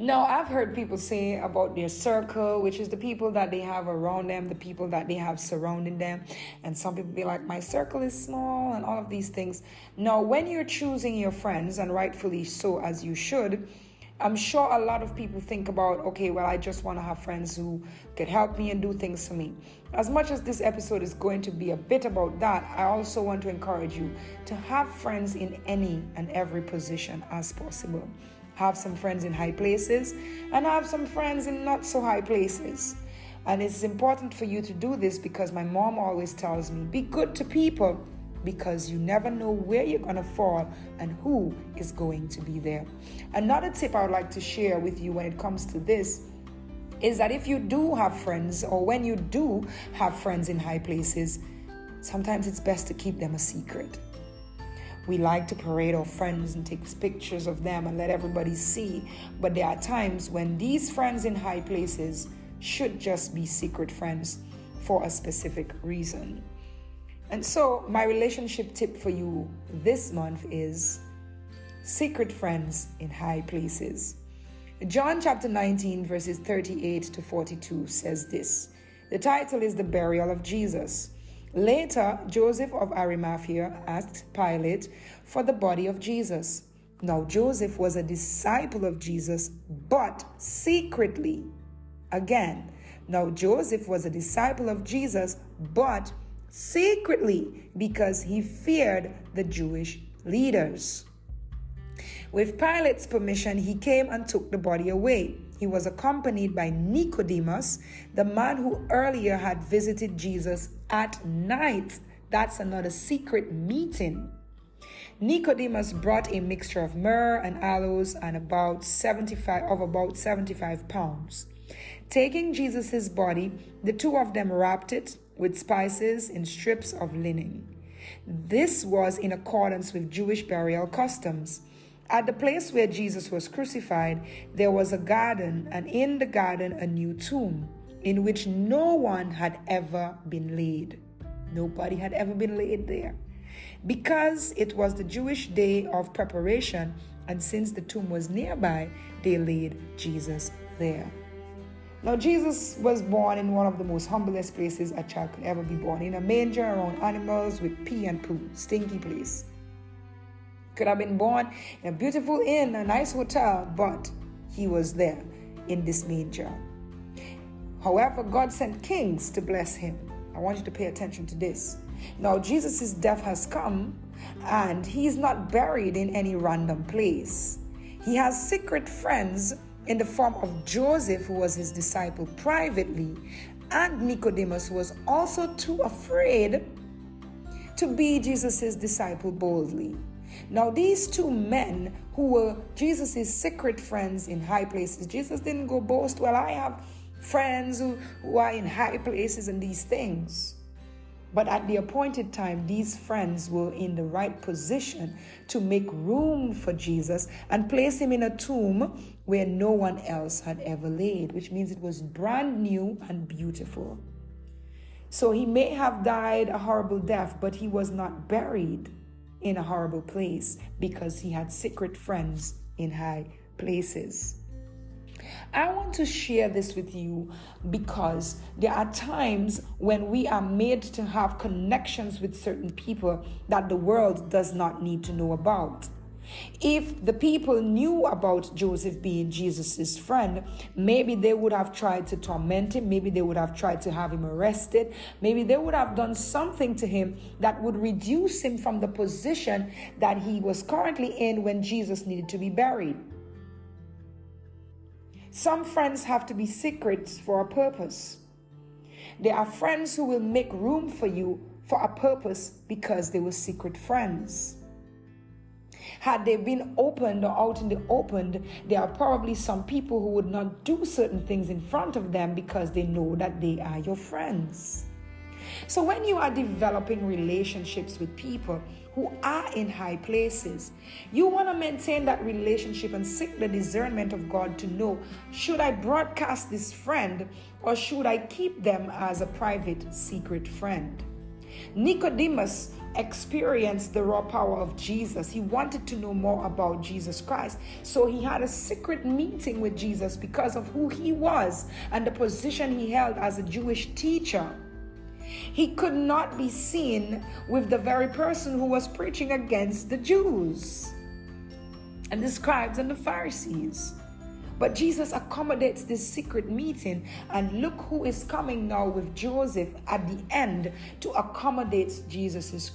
Now, I've heard people say about their circle, which is the people that they have around them, the people that they have surrounding them. And some people be like, my circle is small and all of these things. Now, when you're choosing your friends, and rightfully so as you should, I'm sure a lot of people think about, okay, well, I just want to have friends who could help me and do things for me. As much as this episode is going to be a bit about that, I also want to encourage you to have friends in any and every position as possible. Have some friends in high places and have some friends in not so high places. And it's important for you to do this because my mom always tells me, be good to people because you never know where you're going to fall and who is going to be there. Another tip I would like to share with you when it comes to this is that if you do have friends, or when you do have friends in high places, sometimes it's best to keep them a secret. We like to parade our friends and take pictures of them and let everybody see. But there are times when these friends in high places should just be secret friends for a specific reason. And so my relationship tip for you this month is secret friends in high places. John chapter 19 verses 38 to 42 says this. The title is The Burial of Jesus. Later, Joseph of Arimathea asked Pilate for the body of Jesus. Now, Joseph was a disciple of Jesus, but secretly. Again, now Joseph was a disciple of Jesus, but secretly, because he feared the Jewish leaders. With Pilate's permission, he came and took the body away. He was accompanied by Nicodemus, the man who earlier had visited Jesus at night. That's another secret meeting. Nicodemus brought a mixture of myrrh and aloes and about 75 pounds. Taking Jesus' body, the two of them wrapped it with spices in strips of linen. This was in accordance with Jewish burial customs. At the place where Jesus was crucified, there was a garden, and in the garden a new tomb, in which no one had ever been laid. Nobody had ever been laid there. Because it was the Jewish day of preparation, and since the tomb was nearby, they laid Jesus there. Now, Jesus was born in one of the most humblest places a child could ever be born, in a manger around animals with pee and poo, stinky place. Could have been born in a beautiful inn, a nice hotel, but he was there in this manger. However, God sent kings to bless him. I want you to pay attention to this. Now, Jesus' death has come, and he's not buried in any random place. He has secret friends in the form of Joseph, who was his disciple privately, and Nicodemus, who was also too afraid to be Jesus' disciple boldly. Now, these two men who were Jesus' secret friends in high places, Jesus didn't go boast, well, I have friends who are in high places and these things. But at the appointed time, these friends were in the right position to make room for Jesus and place him in a tomb where no one else had ever laid, which means it was brand new and beautiful. So he may have died a horrible death, but he was not buried in a horrible place because he had secret friends in high places. I want to share this with you because there are times when we are made to have connections with certain people that the world does not need to know about. If the people knew about Joseph being Jesus' friend, maybe they would have tried to torment him. Maybe they would have tried to have him arrested. Maybe they would have done something to him that would reduce him from the position that he was currently in when Jesus needed to be buried. Some friends have to be secrets for a purpose. There are friends who will make room for you for a purpose because they were secret friends. Had they been opened or out in the open, there are probably some people who would not do certain things in front of them because they know that they are your friends. So when you are developing relationships with people who are in high places, you want to maintain that relationship and seek the discernment of God to know, should I broadcast this friend or should I keep them as a private, secret friend? Nicodemus experience the raw power of Jesus. He wanted to know more about Jesus Christ. So he had a secret meeting with Jesus because of who he was and the position he held as a Jewish teacher. He could not be seen with the very person who was preaching against the Jews and the scribes and the Pharisees. But Jesus accommodates this secret meeting, and look who is coming now with Joseph at the end to accommodate Jesus'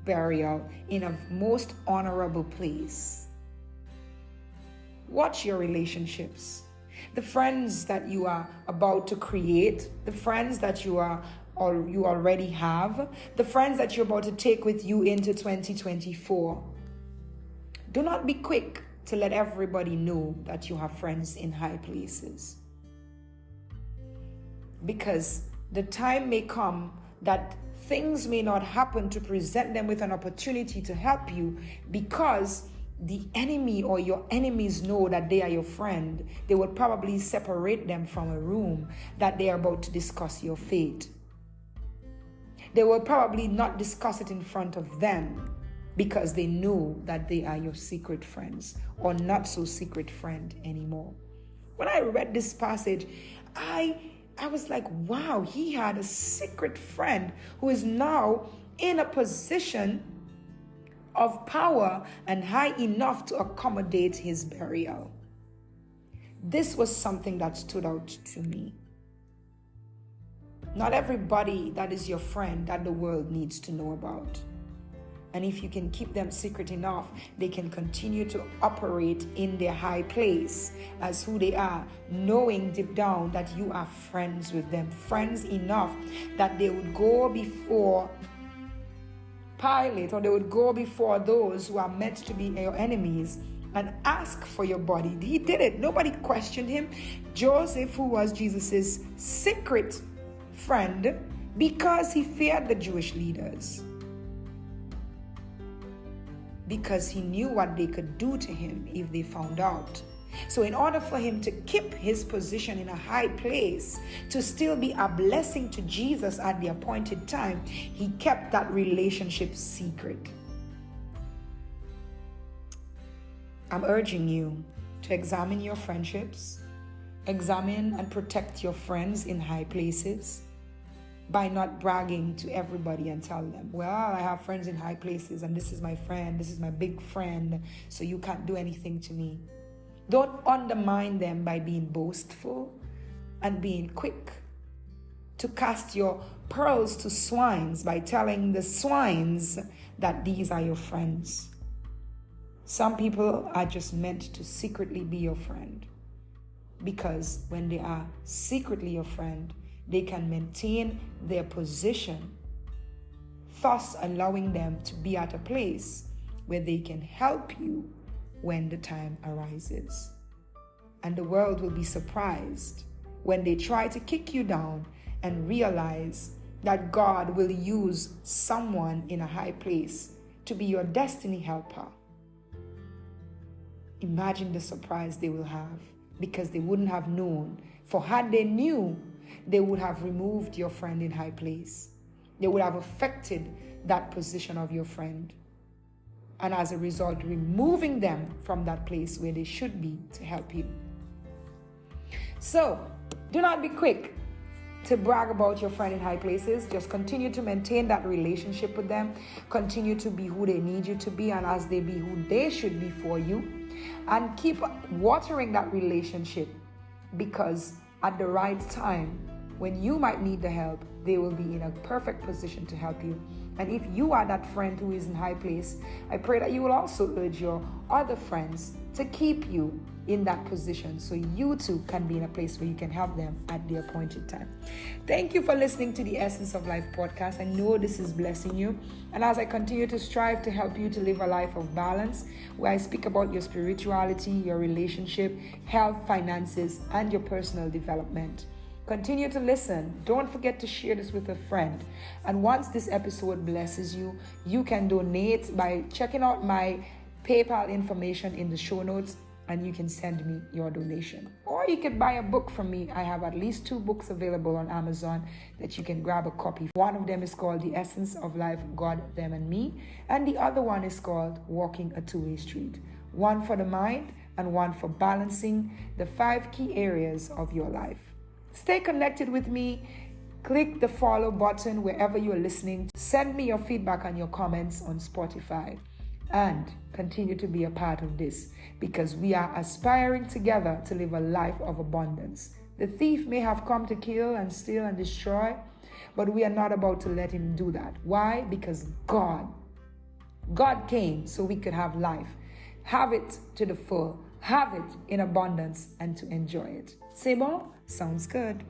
burial in a most honorable place. Watch your relationships. The friends that you are about to create, the friends that you already have, the friends that you're about to take with you into 2024. Do not be quick to let everybody know that you have friends in high places. Because the time may come that things may not happen to present them with an opportunity to help you, because the enemy or your enemies know that they are your friend. They will probably separate them from a room that they are about to discuss your fate. They will probably not discuss it in front of them, because they know that they are your secret friends or not so secret friend anymore. When I read this passage, I was like, wow, he had a secret friend who is now in a position of power and high enough to accommodate his burial. This was something that stood out to me. Not everybody that is your friend that the world needs to know about. And if you can keep them secret enough, they can continue to operate in their high place as who they are, knowing deep down that you are friends with them, friends enough that they would go before Pilate, or they would go before those who are meant to be your enemies and ask for your body. He did it. Nobody questioned him. Joseph, who was Jesus's secret friend, because he feared the Jewish leaders, because he knew what they could do to him if they found out. So in order for him to keep his position in a high place, to still be a blessing to Jesus at the appointed time, he kept that relationship secret. I'm urging you to examine your friendships, examine and protect your friends in high places, by not bragging to everybody and tell them, well, I have friends in high places and this is my friend, this is my big friend, so you can't do anything to me. Don't undermine them by being boastful and being quick to cast your pearls to swines by telling the swines that these are your friends. Some people are just meant to secretly be your friend, because when they are secretly your friend, they can maintain their position, thus allowing them to be at a place where they can help you when the time arises. And the world will be surprised when they try to kick you down and realize that God will use someone in a high place to be your destiny helper. Imagine the surprise they will have, because they wouldn't have known. For had they knew, they would have removed your friend in high place. They would have affected that position of your friend. And as a result, removing them from that place where they should be to help you. So, do not be quick to brag about your friend in high places. Just continue to maintain that relationship with them. Continue to be who they need you to be, and as they be who they should be for you. And keep watering that relationship, because at the right time, when you might need the help, they will be in a perfect position to help you. And if you are that friend who is in high place, I pray that you will also urge your other friends to keep you in that position, so you too can be in a place where you can help them at the appointed time. Thank you for listening to the Essence of Life podcast. I know this is blessing you. And as I continue to strive to help you to live a life of balance, where I speak about your spirituality, your relationship, health, finances, and your personal development, continue to listen. Don't forget to share this with a friend. And once this episode blesses you, you can donate by checking out my PayPal information in the show notes. and you can send me your donation. Or you can buy a book from me. I have at least 2 books available on Amazon that you can grab a copy. One of them is called The Essence of Life, God, Them, and Me. And the other one is called Walking a Two-Way Street. One for the mind and one for balancing the 5 key areas of your life. Stay connected with me. Click the follow button wherever you are listening. Send me your feedback and your comments on Spotify. And continue to be a part of this, because we are aspiring together to live a life of abundance. The thief may have come to kill and steal and destroy, but we are not about to let him do that. Why? Because God came so we could have life, have it to the full, have it in abundance, and to enjoy it. C'est bon? Sounds good.